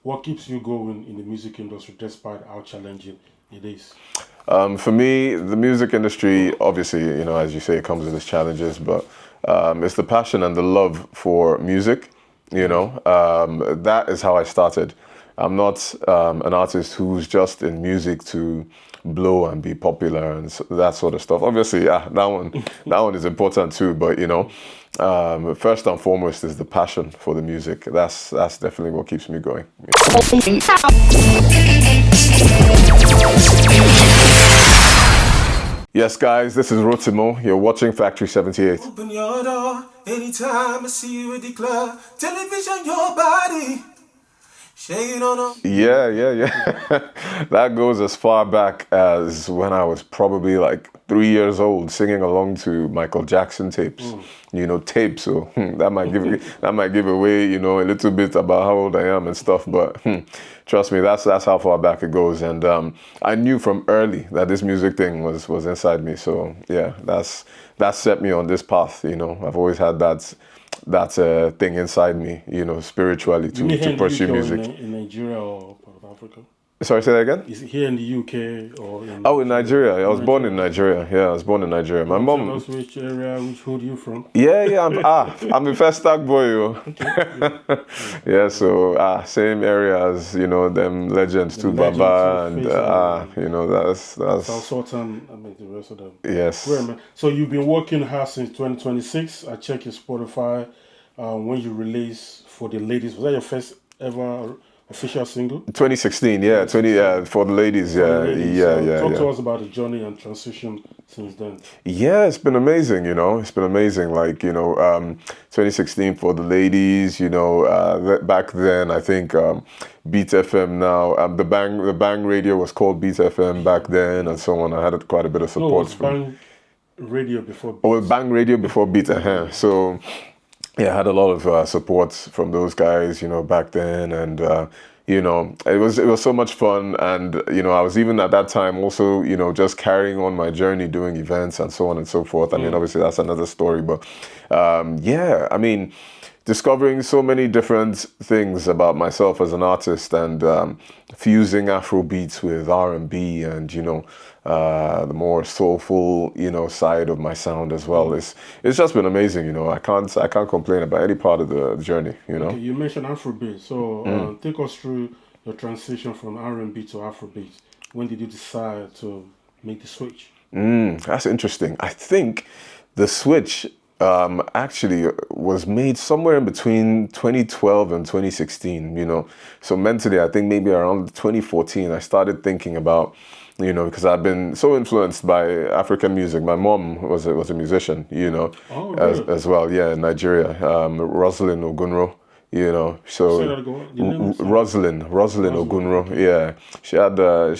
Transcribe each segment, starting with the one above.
What keeps you going in the music industry despite how challenging it is? For me, the music industry, obviously, as you say, it comes with its challenges, but it's the passion and the love for music. That is how I started. I'm not an artist who's just in music to blow and be popular and that sort of stuff. Obviously, yeah, that one is important too. But first and foremost is the passion for the music. That's definitely what keeps me going. Yes, guys, this is Rotimo. You're watching Factory 78. Open your door anytime I see you at the club. Television, your body. Shake it on up. Yeah. That goes as far back as when I was probably like 3 years old, singing along to Michael Jackson tapes. Tapes. So that might give away, a little bit about how old I am and stuff. But trust me, that's how far back it goes. And I knew from early that this music thing was inside me. So yeah, that set me on this path. I've always had that thing inside me, spiritually to pursue music. In Nigeria or part of Africa? Sorry, say that again? Is it here in the UK or in... Oh, in Nigeria. I was born in Nigeria. Yeah, I was born in Nigeria. My mom... Tell us which area, which hood you from? Yeah, I'm a first stack boy, yo. Okay. Yeah, so same area as, them legends too, Baba, and that's... South Sultan, I mean the rest of them. Yes. Great, man. So you've been working hard since 2026. I check your Spotify when you release For the Ladies. Was that your first ever official single? 2016, yeah, For the Ladies, yeah. Talk to us about the journey and transition since then. Yeah, it's been amazing, It's been amazing. 2016 For the Ladies, back then, I think Beat FM now, the Bang Radio was called Beat FM back then and so on. I had quite a bit of support from... Bang Radio before Beat. Oh, Bang Radio before Beat, So... yeah, I had a lot of support from those guys, back then, and it was so much fun, and I was even at that time also, just carrying on my journey, doing events and so on and so forth. I mean, obviously that's another story, but discovering so many different things about myself as an artist, and fusing Afrobeats with R&B and the more soulful side of my sound as well. It's just been amazing. I can't complain about any part of the journey. Okay, you mentioned Afrobeat, so take us through your transition from R&B to Afrobeat. When did you decide to make the switch? That's interesting. I think the switch actually was made somewhere in between 2012 and 2016, So mentally, I think maybe around 2014, I started thinking about, because I've been so influenced by African music. My mom was a musician, Oh, really? as well, yeah, in Nigeria. Rosalind Ogunro. So Say that again. The name is- Rosalind Ogunro, yeah. She had a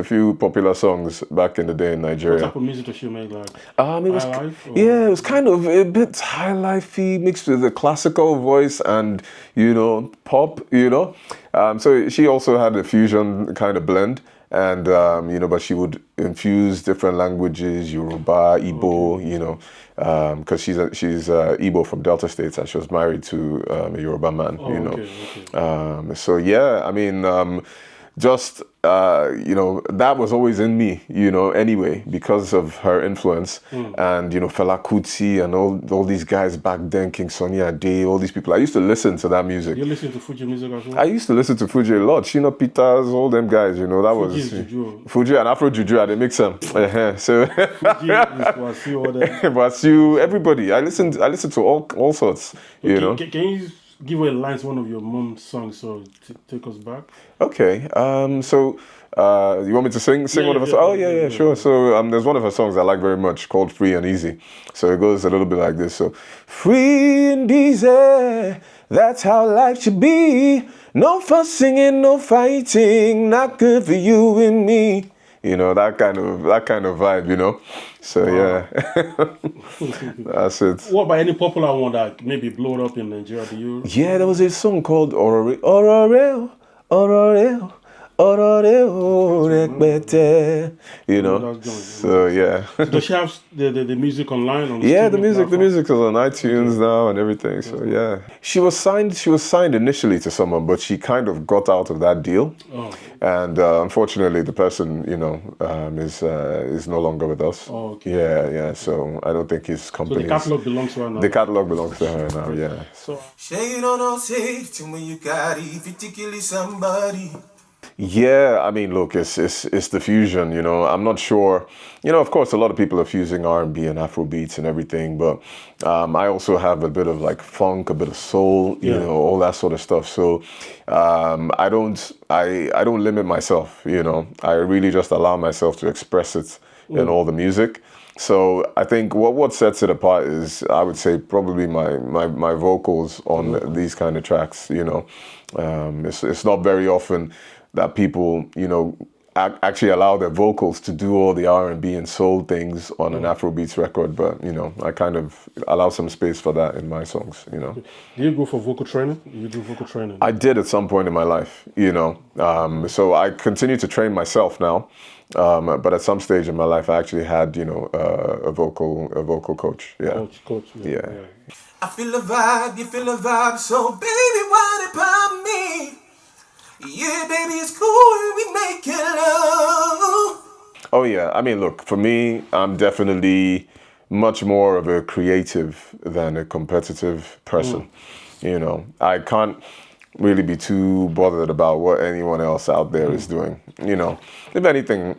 few popular songs back in the day in What Nigeria. type of music does she make? Like It was, high life? Or- yeah, it was kind of a bit high lifey mixed with a classical voice and pop. So she also had a fusion kind of blend. And but she would infuse different languages, Yoruba, Igbo, because she's Igbo from Delta States, and she was married to a Yoruba man, Okay. So yeah, I mean, just that was always in me, anyway, because of her influence, and Fela Kuti and all these guys back then, King Sunny Ade, all these people. I used to listen to that music. You listen to Fuji music as well? I used to listen to Fuji a lot. Shina Peters, all them guys, that Fuji was is juju. Fuji and Afro Juju. I mix them. So Fuji is Wasiu, all them. Wasiu, everybody. I listened to all sorts. Can you give a line to one of your mom's songs so take us back? Okay. So you want me to sing one of her songs? Oh yeah, sure. So there's one of her songs I like very much called "Free and Easy." So it goes a little bit like this. So free and easy, that's how life should be. No fussing and no fighting, not good for you and me. That kind of vibe. So yeah, that's it. What about any popular one that maybe blew up in Nigeria? Do you? Yeah, there was a song called Orore, Orore, Orore, You know, That's going. so yeah. Does she have the music online on the Yeah, streaming the platform? music is on iTunes now and everything. So yeah, she was signed initially to someone, but she kind of got out of that deal, Oh, and unfortunately, the person is no longer with us. oh, okay. Yeah. So I don't think his So company. the catalog belongs to her now. The catalog belongs to her now. Yeah. So Shay, you don't know safety when you got it, particularly somebody. Yeah, I mean, look, it's the fusion. I'm not sure. Of course, a lot of people are fusing R&B and Afrobeats and everything, but I also have a bit of like funk, a bit of soul, Yeah. all that sort of stuff. So I don't limit myself. I really just allow myself to express it in all the music. So I think what sets it apart is, I would say, probably my vocals on these kind of tracks. It's not very often that people, actually allow their vocals to do all the R&B and soul things on an Afrobeats record. But, I kind of allow some space for that in my songs. do you go for vocal training? You do vocal training? I did at some point in my life, so I continue to train myself now. But at some stage in my life, I actually had, a vocal coach. Yeah. Coach. Yeah. I feel a vibe, you feel a vibe, so baby, why about me? Yeah, baby, it's cool, we making love. Oh yeah, I mean, look, for me, I'm definitely much more of a creative than a competitive person. I can't really be too bothered about what anyone else out there is doing. If anything,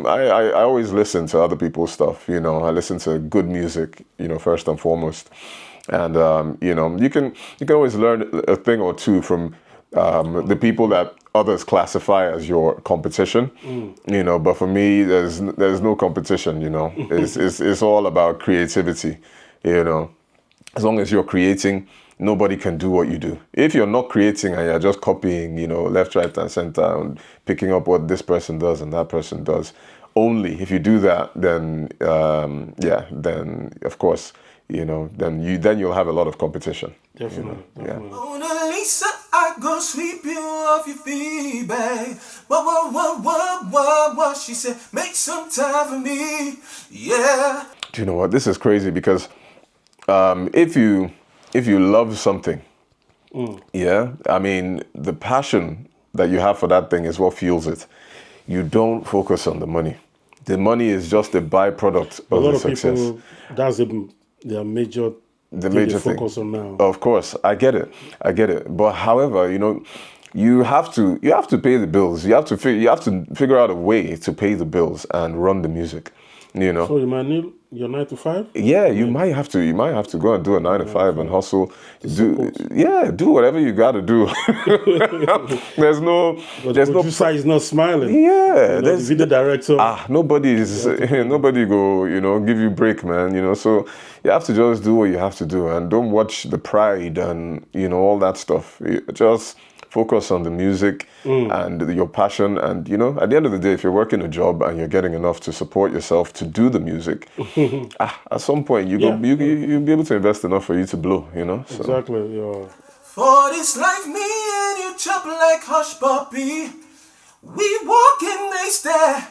I always listen to other people's stuff. I listen to good music, first and foremost, and you can always learn a thing or two from the people that others classify as your competition. But for me, there's no competition. It's all about creativity. As long as you're creating, nobody can do what you do. If you're not creating and you're just copying, left, right, and center, and picking up what this person does and that person does, only if you do that, then then of course, then you'll have a lot of competition. Definitely. Mona Lisa, I go sweep you off your feet, babe. What? She said, make some time for me, yeah. Do you know what? This is crazy because if you love something, I mean, the passion that you have for that thing is what fuels it. You don't focus on the money. The money is just a byproduct of A lot the of success. people, that's their major The thing major they thing. focus on now. Of course, I get it. But however, you have to pay the bills. You have to figure out a way to pay the bills and run the music. So you might need your 9 to 5? Yeah, you might have to go and do a 9 to 5 and hustle. Do whatever you got to do. There's no producer is not smiling. Yeah, the video director. Nobody go, give you break, man. So you have to just do what you have to do, and don't watch the pride and all that stuff. Just focus on the music and your passion, and at the end of the day, if you're working a job and you're getting enough to support yourself to do the music, at some point you'll be able to invest enough for you to blow. So. Exactly. Yeah. For this life, me and you chop like hush puppy. We walk and they stare.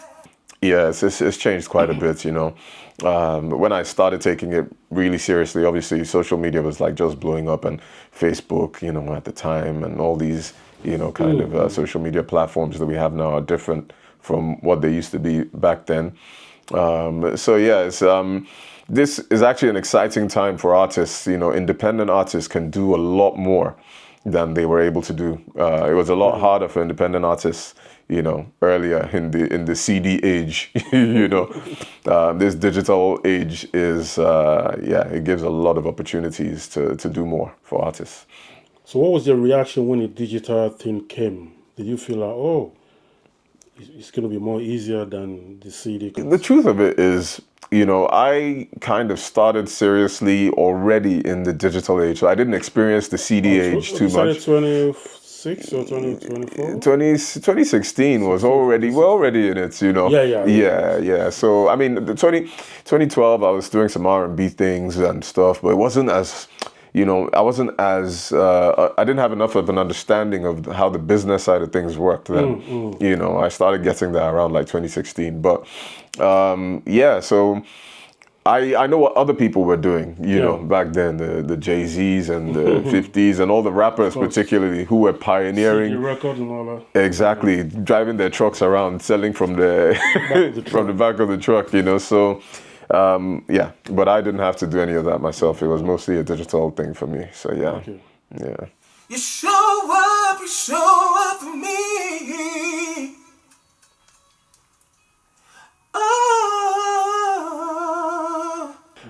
Yeah, it's changed quite a bit, when I started taking it really seriously, obviously social media was like just blowing up, and Facebook, at the time, and all these, kind of social media platforms that we have now are different from what they used to be back then. This is actually an exciting time for artists. Independent artists can do a lot more than they were able to do. It was a lot harder for independent artists, earlier in the CD age. This digital age is, it gives a lot of opportunities to do more for artists. So what was your reaction when the digital thing came? Did you feel like, oh, it's going to be more easier than the CD? The truth of it is, I kind of started seriously already in the digital age. So I didn't experience the CD age too much. 26 or 2024? 2016 was already, we're already in it, Yeah. So, I mean, 2012, I was doing some R&B things and stuff, but it wasn't as, I wasn't as I didn't have enough of an understanding of how the business side of things worked then. I started getting that around like 2016. But yeah, so I know what other people were doing, back then, the Jay-Z's and the 50s and all the rappers particularly who were pioneering. CD record and all that. Exactly, driving their trucks around, selling from the from the back of the truck, So, yeah, but I didn't have to do any of that myself. It was mostly a digital thing for me. So yeah, Okay. yeah. You show up for me. Oh.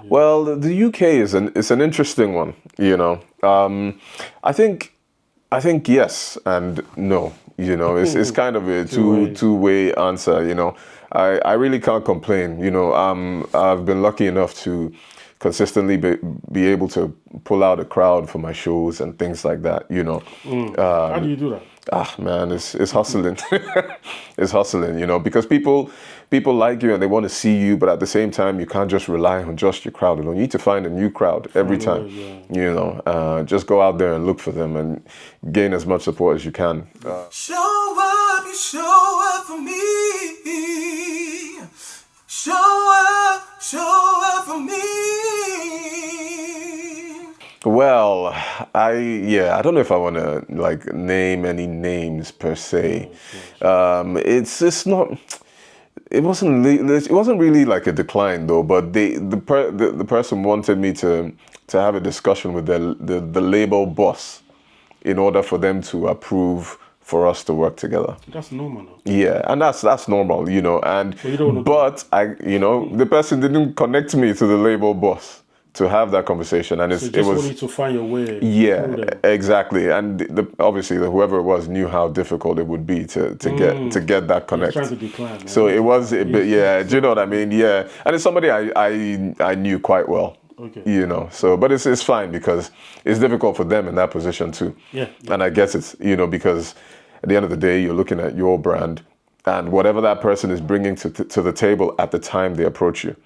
Well, the UK is an interesting one. I think yes and no. It's kind of a two-way answer. I really can't complain. I've been lucky enough to consistently be able to pull out a crowd for my shows and things like that. How do you do that? Man, it's hustling. It's hustling, because people like you and they want to see you, but at the same time, you can't just rely on just your crowd. You need to find a new crowd every time. Just go out there and look for them and gain as much support as you can. Show up for me. Show up for me. Well, I don't know if I want to like name any names per se. It's not. It wasn't really like a decline though, but the person wanted me to have a discussion with the label boss in order for them to approve for us to work together. That's normal now. Yeah, and that's normal, and but the person didn't connect me to the label boss to have that conversation, and So you wanted to find your way. yeah, exactly, and obviously whoever it was knew how difficult it would be to get that connect. Trying to decline. Man. So it was a bit, yeah. Do you know what I mean? Yeah, and it's somebody I knew quite well. Okay. So but it's fine because it's difficult for them in that position too. Yeah. And I guess it's because at the end of the day you're looking at your brand and whatever that person is bringing to the table at the time they approach you.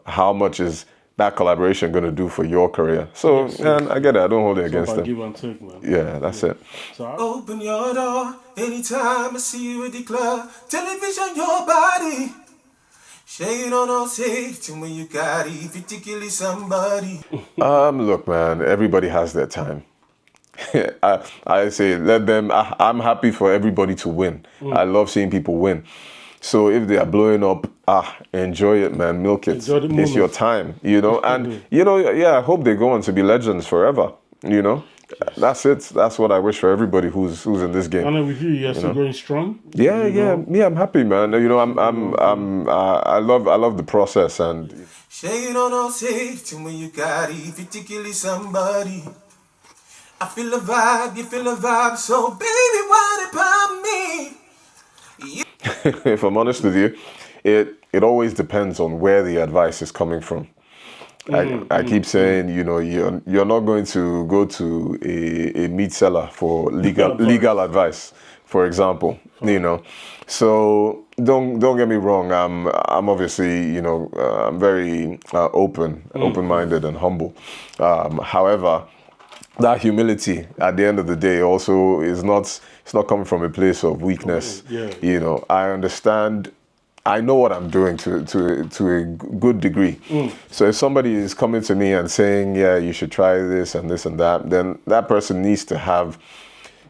How much is that collaboration going to do for your career? So and I get it. I don't hold it against them. Give and take, man. Yeah, that's it. So Open your door anytime I see you at the club. Television your body. Shade on no safety when you got it. If you kill somebody. Look, man, everybody has their time. I say let them. I'm happy for everybody to win. I love seeing people win. So if they are blowing up, enjoy it, man. Milk it. Enjoy the It's moment. your time, And I hope they go on to be legends forever. That's it. That's what I wish for everybody who's in this game. and then with you're still going strong. Yeah. I'm happy, man. I love the process and. Shade on no safety when you got it. If you kill somebody. I feel the vibe, you feel the vibe. So baby, what about me? If I'm honest with you, it always depends on where the advice is coming from. I keep saying, you're not going to go to a meat seller for legal advice, for example. So don't get me wrong. I'm obviously I'm very open-minded and humble. However, that humility at the end of the day also is not. It's not coming from a place of weakness. I understand. I know what I'm doing to a good degree. So if somebody is coming to me and saying, yeah, you should try this and this and that, then that person needs to have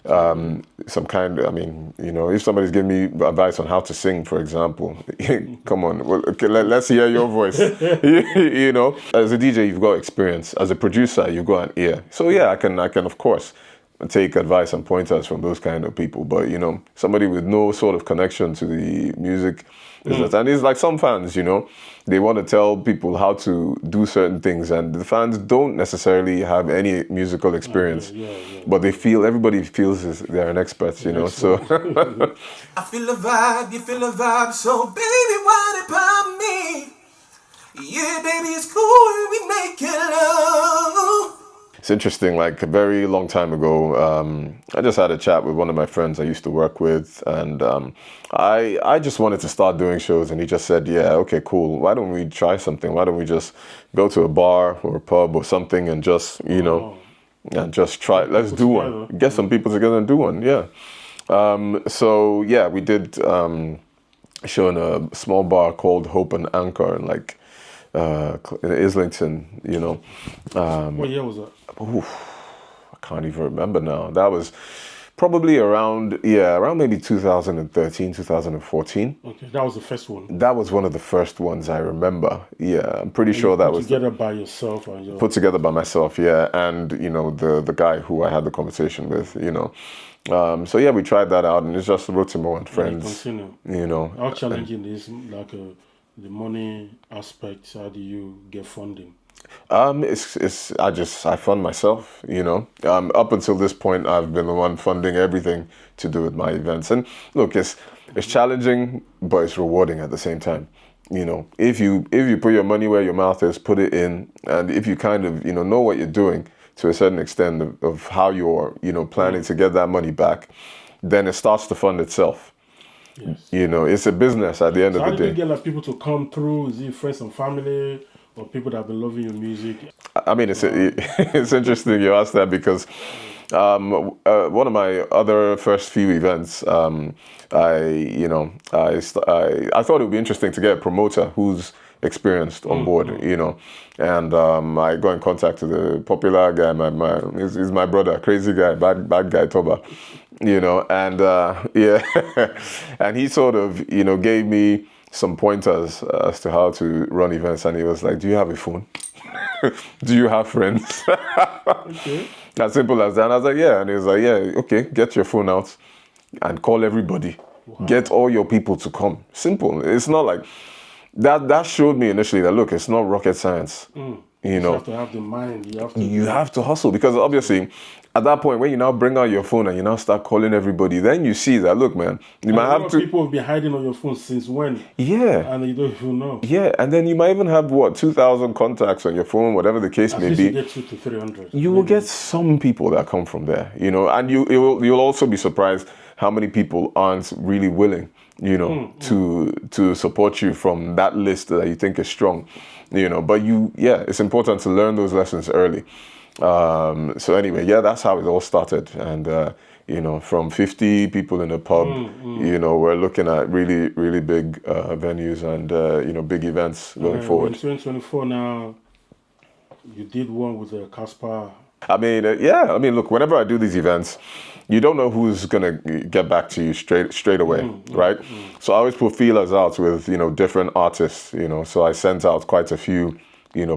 some kind of, if somebody's giving me advice on how to sing, for example, come on, well, okay, let's hear your voice. As a DJ, you've got experience. As a producer, you've got an ear. So yeah, I can of course take advice and pointers from those kind of people, but somebody with no sort of connection to the music business, and it's like some fans, they want to tell people how to do certain things, and the fans don't necessarily have any musical experience, but everybody feels they're an expert, so. I feel the vibe, you feel the vibe, so baby, what about me? Yeah, baby, it's cool, we making love. It's interesting. Like a very long time ago, I just had a chat with one of my friends I used to work with, and I just wanted to start doing shows, and he just said, "Yeah, okay, cool. Why don't we try something? Why don't we just go to a bar or a pub or something and just and just try. Let's do one. Get some people together and do one. Yeah." So yeah, we did a show in a small bar called Hope and Anchor, in like in Islington. What year was that? I can't even remember now. That was probably around maybe 2013, 2014. Okay, that was the first one. That was one of the first ones I remember. Yeah, I'm pretty sure that was together by yourself and your... put together by myself. Yeah, and the guy who I had the conversation with. So yeah, we tried that out, and it's just Rotimo and friends. How challenging is like the money aspect? How do you get funding? I fund myself, Up until this point, I've been the one funding everything to do with my events. And look, it's challenging, but it's rewarding at the same time. If you put your money where your mouth is, put it in, and if you kind of know what you're doing to a certain extent of how you're planning to get that money back, then it starts to fund itself. Yes. It's a business at the end of the day. How did you get like people to come through? Is it friends and family or people that have been loving your music? I mean, it's interesting you asked that, because one of my other first few events, I thought it would be interesting to get a promoter who's experienced on board, and I got in contact with a popular guy. He's my brother, crazy guy, bad guy, Toba, and and he sort of gave me some pointers as to how to run events, and he was like, "Do you have a phone? Do you have friends?" Okay. As simple as that. And I was like, "Yeah," and he was like, "Yeah, okay, get your phone out and call everybody. Wow. Get all your people to come." Simple. It's not like that. That showed me initially that look, it's not rocket science. You have to have the mind. You have to hustle, because obviously at that point when you now bring out your phone and you now start calling everybody, then you see that look, man, you might have to. People have been hiding on your phone since when? Yeah. And you don't even know. Yeah, and then you might even have 2,000 contacts on your phone, whatever the case may be. You get 200 to 300. You will get some people that come from there, and you'll also be surprised how many people aren't really willing, to support you from that list that you think is strong, But it's important to learn those lessons early. So anyway, that's how it all started, and from 50 people in a pub, we're looking at really, really big venues and big events going forward. In 2024 now, you did one with Casper. I mean, look, whenever I do these events, you don't know who's gonna get back to you straight away, right? So I always put feelers out with different artists, So I sent out quite a few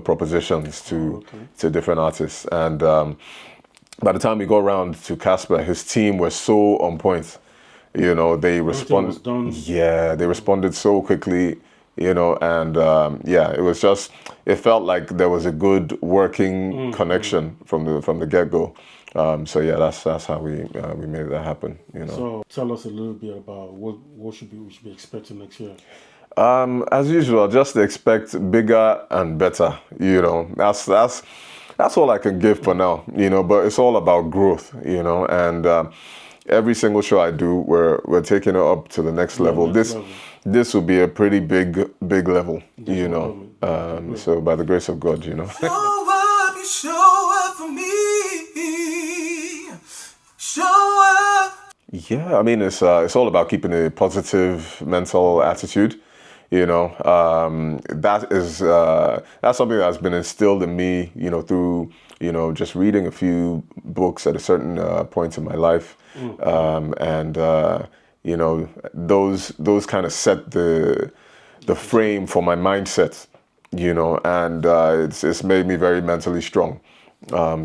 propositions to different artists, and by the time we got around to Casper, his team was so on point. They responded. They responded so quickly. And it was just, it felt like there was a good working connection from the get-go. That's how we made that happen. So tell us a little bit about what we should be expecting next year. As usual, just expect bigger and better. That's all I can give for now. But it's all about growth. And every single show I do, we're taking it up to the next level. This will be a pretty big level. So by the grace of God, Show up, you show up for me. Show up. Yeah, I mean, it's all about keeping a positive mental attitude. That's something that's been instilled in me, through, just reading a few books at a certain point in my life. Those kind of set the frame for my mindset, and it's made me very mentally strong.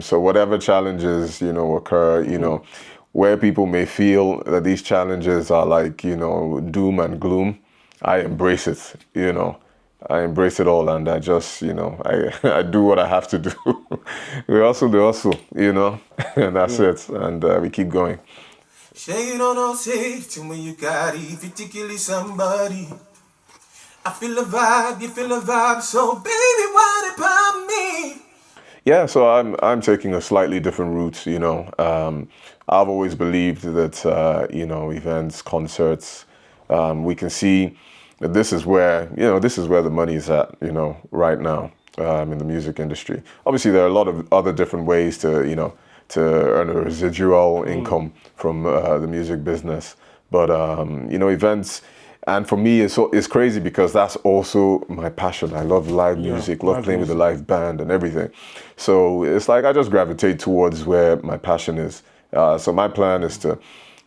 So whatever challenges, occur, where people may feel that these challenges are like, doom and gloom, I embrace it, I embrace it all, and I just, I do what I have to do. We also do hustle, and that's it, and we keep going. Shade on no safety when you got it, if you kill somebody. I feel a vibe, you feel a vibe, so baby, what about me? Yeah, so I'm taking a slightly different route. I've always believed that events, concerts, we can see that this is where the money is at. Right now in the music industry. Obviously, there are a lot of other different ways to earn a residual income from the music business, but events. And for me, it's crazy because that's also my passion. I love live Yeah, music, love live playing with the music. live band and everything. So it's like I just gravitate towards where my passion is. So my plan is to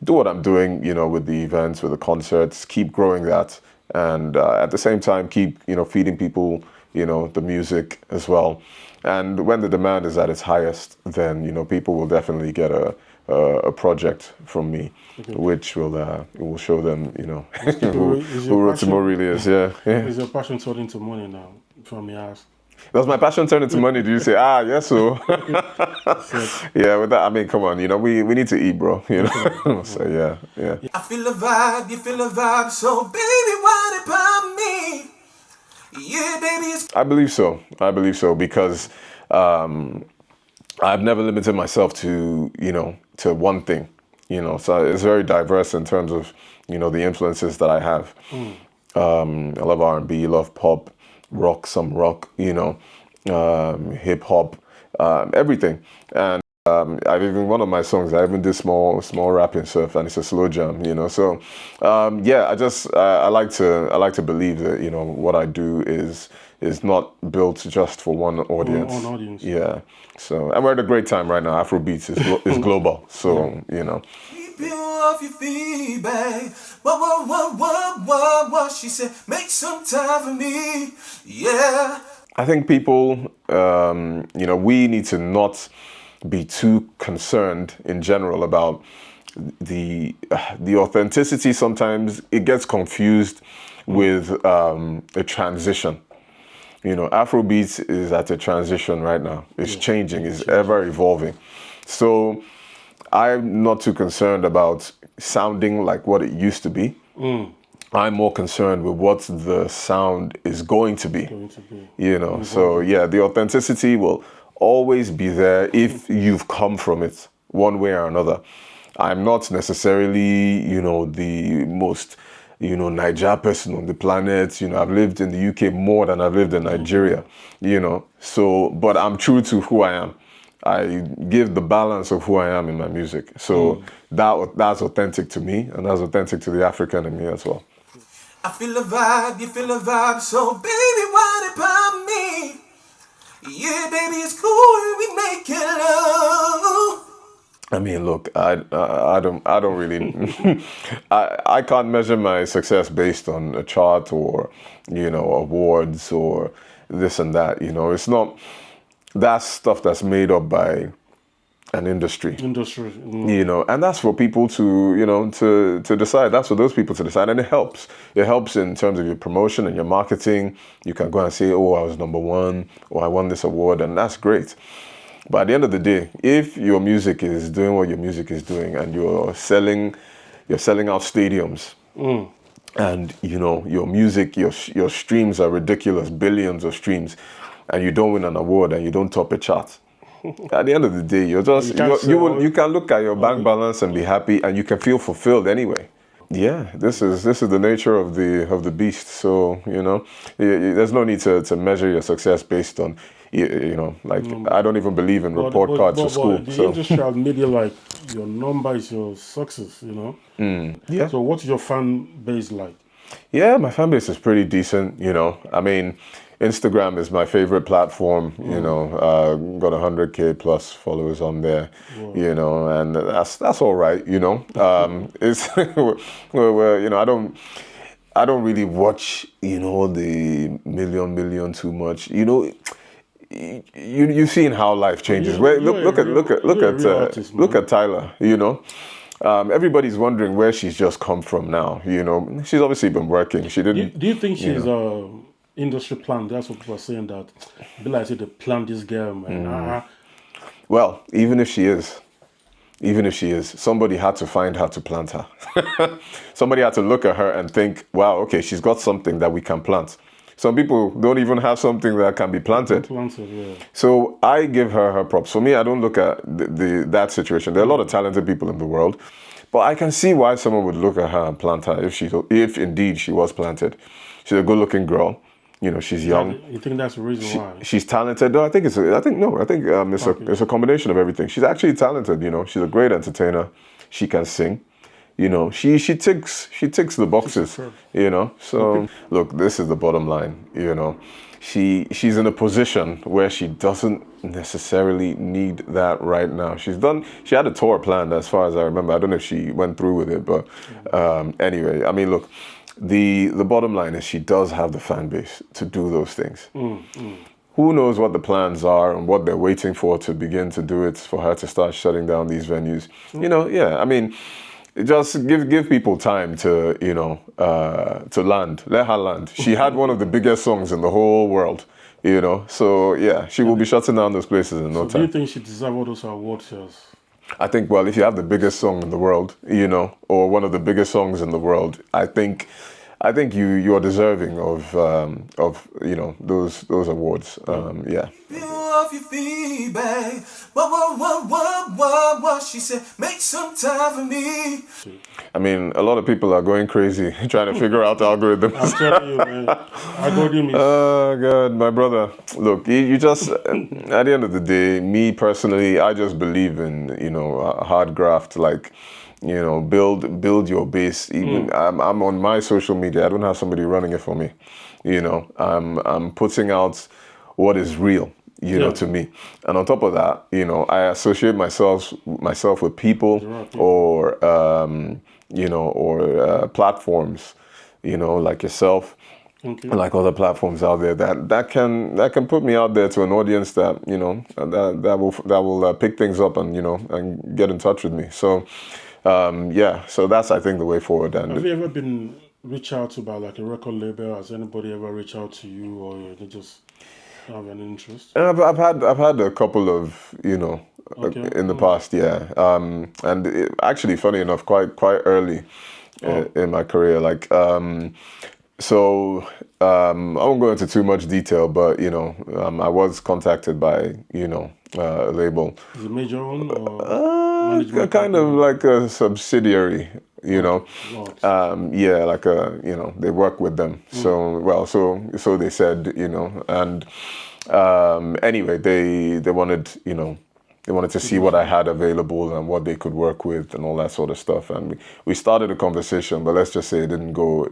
do what I'm doing, with the events, with the concerts, keep growing that, and at the same time keep, feeding people, the music as well. And when the demand is at its highest, then people will definitely get a project from me, which will show them, who Is who your Rotimo passion really is. Yeah, yeah. is your passion turned into money now? If I may ask. Does my passion turn into money? Do you say, yes, so? So, Yeah, with that, I mean, come on, we need to eat, bro. definitely. So yeah, yeah. I feel the vibe, you feel the vibe, so baby, why about me? Yeah, baby, it's I believe so. I believe so because I've never limited myself to to one thing. So it's very diverse in terms of the influences that I have. I love R&B, love pop, rock, some rock, hip hop, everything. And I've even one of my songs. I even did small rapping stuff, and it's a slow jam. So yeah, I like to believe that what I do is not built just for one audience. On audience. Yeah. So and we're at a great time right now. Afrobeats is global. So keep you off your feet, babe. What? She said, make some time for me. Yeah. I think people, we need to not be too concerned in general about the authenticity. Sometimes it gets confused with a transition. Afrobeats is at a transition right now. It's changing. It's ever evolving. So I'm not too concerned about sounding like what it used to be. I'm more concerned with what the sound is going to be. Going to be So yeah, the authenticity will always be there if you've come from it one way or another. I'm not necessarily, the most, Niger person on the planet. I've lived in the UK more than I've lived in Nigeria, So, but I'm true to who I am. I give the balance of who I am in my music. So that's authentic to me, and that's authentic to the African in me as well. I feel the vibe, you feel the vibe, so baby, why about me? Yeah, baby, it's cool, we making love. I mean, look, I don't really, I can't measure my success based on a chart or, awards or this and that. It's not, that's stuff that's made up by an industry. And that's for people to to decide. That's for those people to decide, and it helps. It helps in terms of your promotion and your marketing. You can go and say, oh, I was #1, or I won this award, and that's great. But at the end of the day, if your music is doing what your music is doing, and you're selling out stadiums, and your music, your streams are ridiculous, billions of streams, and you don't win an award and you don't top a chart. At the end of the day, you can look at your bank balance and be happy, and you can feel fulfilled anyway. Yeah, this is the nature of the beast. So there's no need to measure your success based on I don't even believe in report cards for school. But the So industry has made it like your number is your success. yeah. So what's your fan base like? Yeah, my fan base is pretty decent. I mean, Instagram is my favorite platform. Got 100K plus followers on there. And that's all right. It's I don't really watch the million too much. You've seen how life changes. Look at Tyler. Everybody's wondering where she's just come from now. She's obviously been working. She didn't. Do you think she's industry plan? That's what people are saying, that be like say they planned this girl, man. Well, even if she is, somebody had to find her to plant her. Somebody had to look at her and think, wow, okay, she's got something that we can plant. Some people don't even have something that can be planted. Planted, yeah. So I give her props. For me, I don't look at that situation. There are a lot of talented people in the world, but I can see why someone would look at her and plant her if indeed she was planted. She's a good-looking girl. You know, she's young. You think that's the reason why? She's talented. No, I think it's a combination of everything. She's actually talented. You know, she's a great entertainer. She can sing. You know, she ticks the boxes. You know, so look, this is the bottom line. You know, she's in a position where she doesn't necessarily need that right now. She had a tour planned, as far as I remember. I don't know if she went through with it, but anyway, I mean, look. The bottom line is she does have the fan base to do those things. Who knows what the plans are and what they're waiting for to begin to do it, for her to start shutting down these venues. You know, yeah, I mean, just give people time to, you know, to land. Let her land. She had one of the biggest songs in the whole world, you know. So, yeah, she will be shutting down those places in no time. Do you think she deserves all those awards? I think, well, if you have the biggest song in the world, you know, or one of the biggest songs in the world, I think you are deserving of you know, those awards. Yeah. Off your feedback. What? She said, make some time for me. I mean, a lot of people are going crazy trying to figure out algorithms. I'm telling you, man. Algorithm is... Oh, God, my brother. Look, you just, at the end of the day, me personally, I just believe in, you know, hard graft, like, you know, build your base. Even I'm on my social media. I don't have somebody running it for me. You know, I'm putting out what is real, you know, to me. And on top of that, you know, I associate myself with people or you know, or platforms, you know, like yourself. Like other platforms out there that can put me out there to an audience that, you know, that will pick things up and, you know, and get in touch with me. So yeah, so that's, I think, the way forward. And have you ever been reached out to by like a record label? Has anybody ever reached out to you, or they just have an interest? I've had a couple of, you know, in the past, yeah. And actually, funny enough, quite early in my career, like. So I won't go into too much detail, but, you know, I was contacted by, you know, a label. Is it major one or kind of like a subsidiary, you know. Yeah, like you know, they work with them. So well, so they said, you know, and anyway, they wanted, you know. They wanted to see what I had available and what they could work with and all that sort of stuff. And we started a conversation, but let's just say it didn't go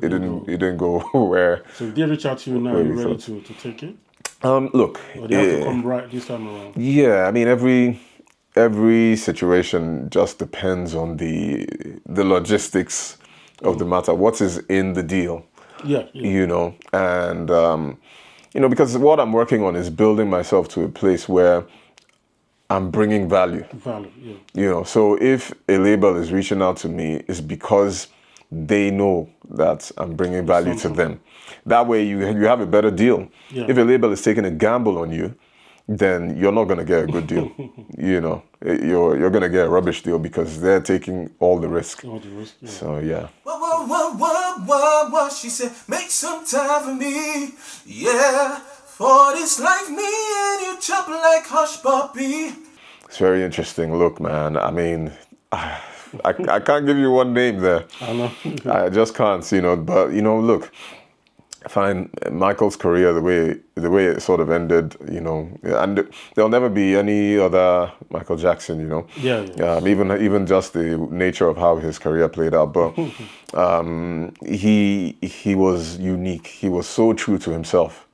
where. So if they reach out to you now, are you ready to take it? Look. Or they have to come right this time around? Yeah, I mean, every situation just depends on the logistics of the matter. What is in the deal? Yeah. You know, and you know, because what I'm working on is building myself to a place where I'm bringing value. Yeah. You know, so if a label is reaching out to me, it's because they know that I'm bringing value to them. That way you have a better deal. Yeah. If a label is taking a gamble on you, then you're not going to get a good deal. You know, you're going to get a rubbish deal because they're taking all the risk. All the risk, yeah. So, yeah. What? She said, make some time for me. Yeah. For this life, me and you chop like hush puppy. It's very interesting. Look, man, I mean, I can't give you one name there. I know. I just can't, you know, but, you know, look, I find Michael's career, the way it sort of ended, you know, and there'll never be any other Michael Jackson, you know. Yeah. Even just the nature of how his career played out, but he was unique. He was so true to himself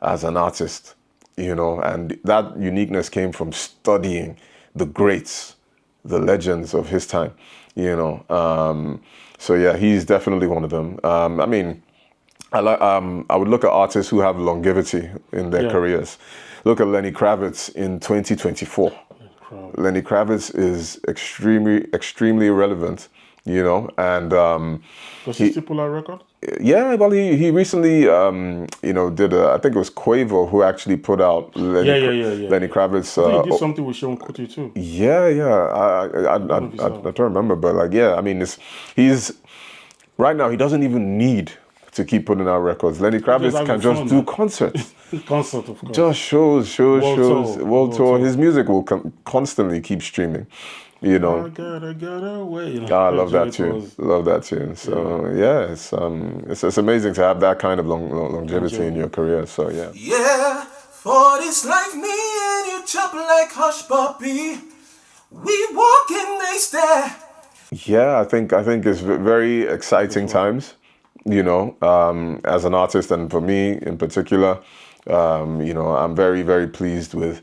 as an artist, you know, and that uniqueness came from studying the greats, the legends of his time, you know. So yeah, he's definitely one of them. I mean, I would look at artists who have longevity in their careers. Look at Lenny Kravitz in 2024. Lenny Kravitz is extremely relevant, you know, and does he still pull out a record? Yeah, well, he recently, you know, did I think it was Quavo who actually put out Lenny Kravitz. He did something with Sean Kuti too. Yeah. I don't remember, but like, yeah, I mean, he's right now he doesn't even need to keep putting out records. Lenny Just Kravitz having can just fun, do man. concerts. Concert, of course. Just shows, World shows, tour, world world tour. tour. His music will constantly keep streaming, you know. I gotta wait. You know, I love that graduate tune. was Love that tune. So yeah, it's amazing to have that kind of longevity in your career. So yeah. Yeah, for this life, me and you chop like hush puppy. We walk and they stare. Yeah, I think it's very exciting times, you know, as an artist, and for me in particular, you know, I'm very, very pleased with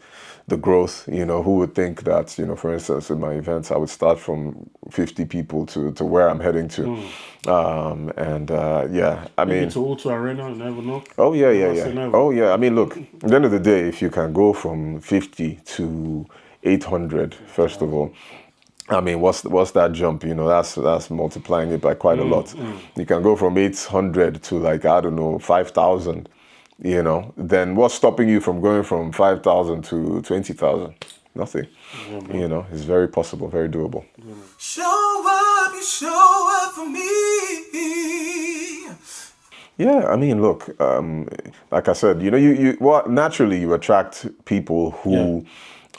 the growth. You know, who would think that, you know, for instance, in my events, I would start from 50 people to where I'm heading to. And yeah, I maybe mean, to O2 Arena. You never know. oh yeah, yeah, Never say yeah. never. Oh yeah. I mean, look, at the end of the day, if you can go from 50 to 800, first of all, I mean, what's that jump? You know, that's multiplying it by quite a lot. You can go from 800 to, like, I don't know, 5,000. You know, then what's stopping you from going from 5,000 to 20,000? Nothing. You know, it's very possible, very doable. Show up, you show up for me. Yeah, I mean, look, like I said, you know, you well, naturally you attract people who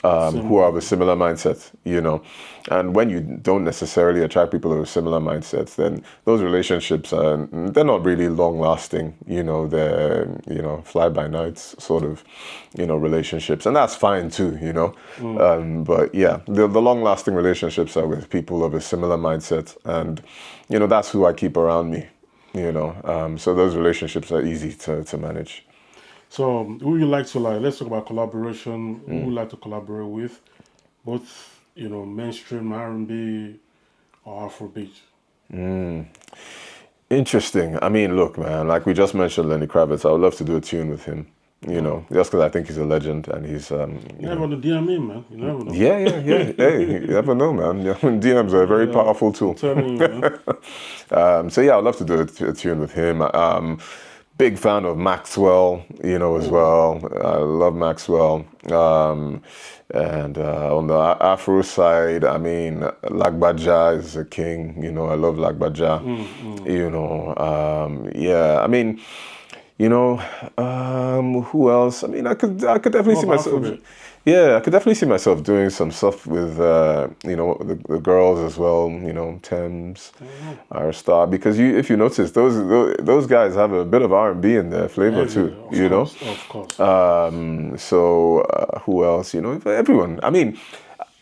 are of a similar mindset, you know, and when you don't necessarily attract people of a similar mindset, then those relationships they're not really long lasting, you know, they're, you know, fly by nights sort of, you know, relationships, and that's fine too, you know, but yeah, the long lasting relationships are with people of a similar mindset, and you know, that's who I keep around me. You know, so those relationships are easy to manage. So, who you like to like? Let's talk about collaboration. Who you like to collaborate with, both you know, mainstream R&B or Afrobeat? Interesting. I mean, look, man, like we just mentioned Lenny Kravitz, I would love to do a tune with him. You know, just because I think he's a legend and he's, You never know, DM me, man. You never know. yeah, yeah, yeah. Hey, you never know, man. Yeah, DMs are a very powerful tool. I'm telling you, man. So yeah, I'd love to do a tune with him. Big fan of Maxwell, you know, as well. I love Maxwell. And on the Afro side, I mean, Lagbaja is a king. You know, I love Lagbaja. You know, yeah. I mean, you know, who else? I mean, I could definitely see myself. Afrobeat. Yeah, I could definitely see myself doing some stuff with, you know, the girls as well. You know, Thames, our star, because if you notice, those guys have a bit of R&B in their flavor too. You know, Of course. so who else? You know, everyone. I mean,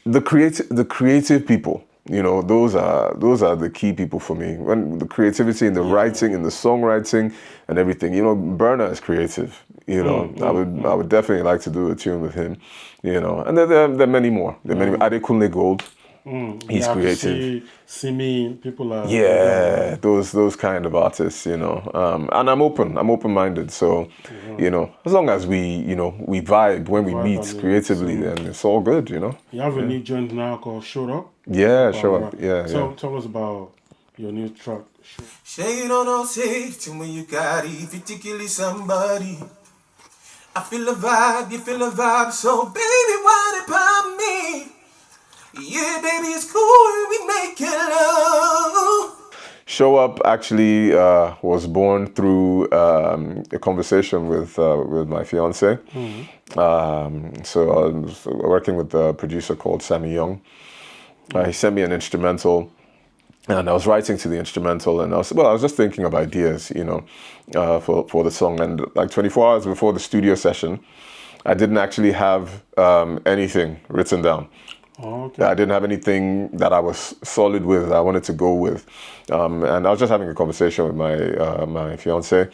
the creative people. You know, those are the key people for me. When the creativity in the writing, in the songwriting, and everything. You know, Burner is creative. You know, I would definitely like to do a tune with him. You know, and there are many more. There are many. Adekunle Gold. He's Yeah, creative. see me, people are Yeah, those kind of artists, you know, and I'm open-minded. So, you know, as long as we vibe when we meet and creatively, then it's all good, you know. You have a new joint now called Showed Up. Yeah, show up. Yeah, So tell us about your new track. Shade on no safety when you got it. If you kill somebody, I feel a vibe, you feel a vibe. So baby, why about me? Yeah, baby, it's cool. We making love. Show Up actually was born through a conversation with my fiance. So I was working with a producer called Sammy Young. He sent me an instrumental, and I was writing to the instrumental, and I was just thinking of ideas, you know, for the song. And like 24 hours before the studio session, I didn't actually have anything written down. Oh, okay. I didn't have anything that I was solid with, that I wanted to go with. And I was just having a conversation with my fiance.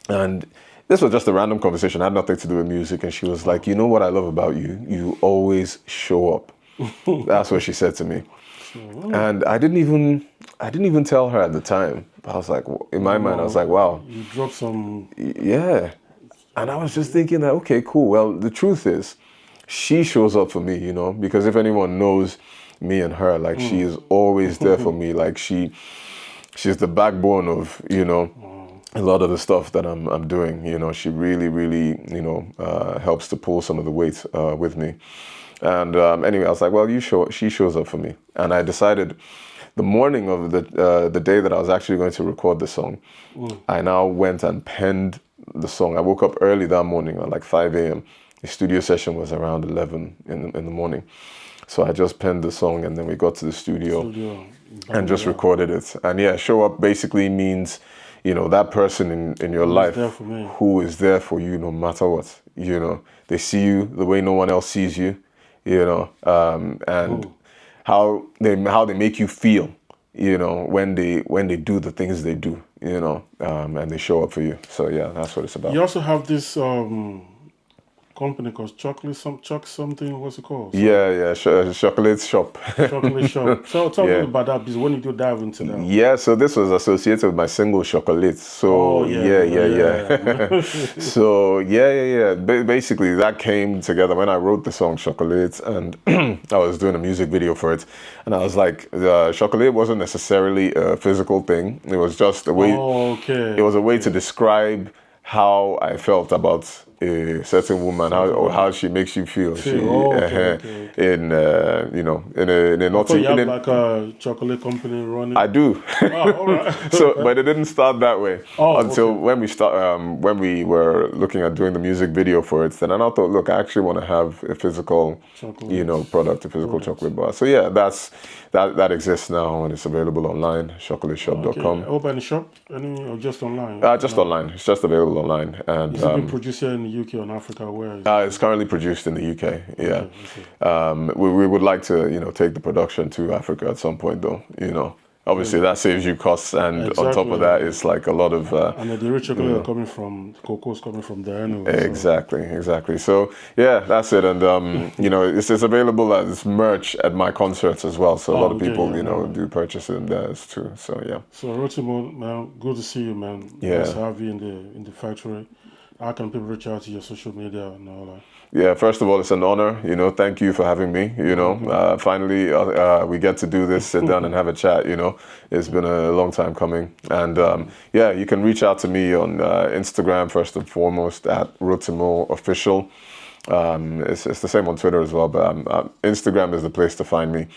And this was just a random conversation, it had nothing to do with music. And she was like, you know what I love about you? You always show up. That's what she said to me. And I didn't even tell her at the time. I was like, in my mind, I was like, wow. You dropped some. Yeah. And I was just thinking that, okay, cool. Well, the truth is, she shows up for me, you know, because if anyone knows me and her, like, she is always there for me. Like, she's the backbone of, you know, a lot of the stuff that I'm doing. You know, she really, really, you know, helps to pull some of the weight with me. And anyway, I was like, well, she shows up for me. And I decided the morning of the day that I was actually going to record the song, I now went and penned the song. I woke up early that morning at like 5 a.m. The studio session was around 11 in the morning. So I just penned the song, and then we got to the studio and just recorded it. And yeah, show up basically means, you know, that person in your life who is there for you no matter what. You know, they see you the way no one else sees you, you know, and how they make you feel, you know, when they do the things they do, you know, and they show up for you. So yeah, that's what it's about. You also have this company called something. What's it called? Yeah, chocolate shop. Chocolate shop. So tell me about that business. When did you dive into that? Yeah, so this was associated with my single Chocolate. So yeah. So yeah. Basically, that came together when I wrote the song Chocolate, and I was doing a music video for it, and I was like, Chocolate wasn't necessarily a physical thing. It was just a way. It was a way to describe how I felt about a certain woman, how she makes you feel. In you know, in a not you have like a chocolate company running. I do. Oh, all right. So, but it didn't start that way until when we were looking at doing the music video for it. Then I thought, look, I actually want to have a physical, you know, product, a physical chocolate bar. So yeah, that exists now, and it's available online, chocolateshop.com. Open the shop, or just online? Just online. It's just available online. And is it being produced here in the UK or in Africa? Where is it? It's currently produced in the UK. Yeah. We would like to, you know, take the production to Africa at some point, though. You know, obviously that saves you costs, and on top of that, it's like a lot of. And the rich chocolate are coming from cocoa's coming from there anyway. Exactly. So yeah, that's it, and you know, it's available as merch at my concerts as well. So a lot of people, you know, do purchase it there too. So yeah. So Rotimo, man, good to see you, man. Yeah. Nice to have you in the factory. How can people reach out to your social media and all that? Yeah, first of all, it's an honor. You know, thank you for having me. You know, finally we get to do this, sit down and have a chat. You know, it's been a long time coming. And yeah, you can reach out to me on Instagram first and foremost at Rotimo Official. It's the same on Twitter as well, but Instagram is the place to find me.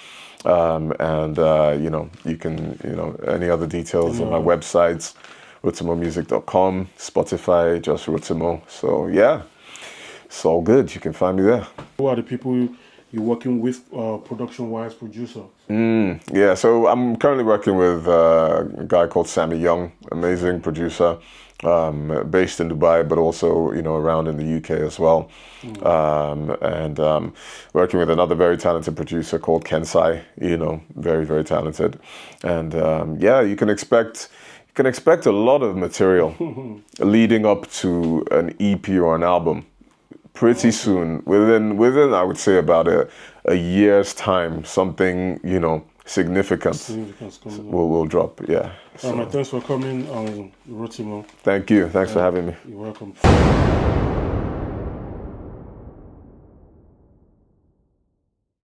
And you know, you can, you know, any other details on my websites. RotimoMusic.com, Spotify, just Rotimo. So yeah, it's all good. You can find me there. Who are the people you're working with, production-wise, producer? Yeah, so I'm currently working with a guy called Sammy Young, amazing producer, based in Dubai, but also, you know, around in the UK as well. And working with another very talented producer called Kensai, you know, very, very talented. And yeah, you can expect a lot of material leading up to an EP or an album pretty soon. Within I would say about a year's time, something, you know, significant will drop. Yeah. So. Thanks for coming, Rotimo. Thank you. Thanks for having me. You're welcome.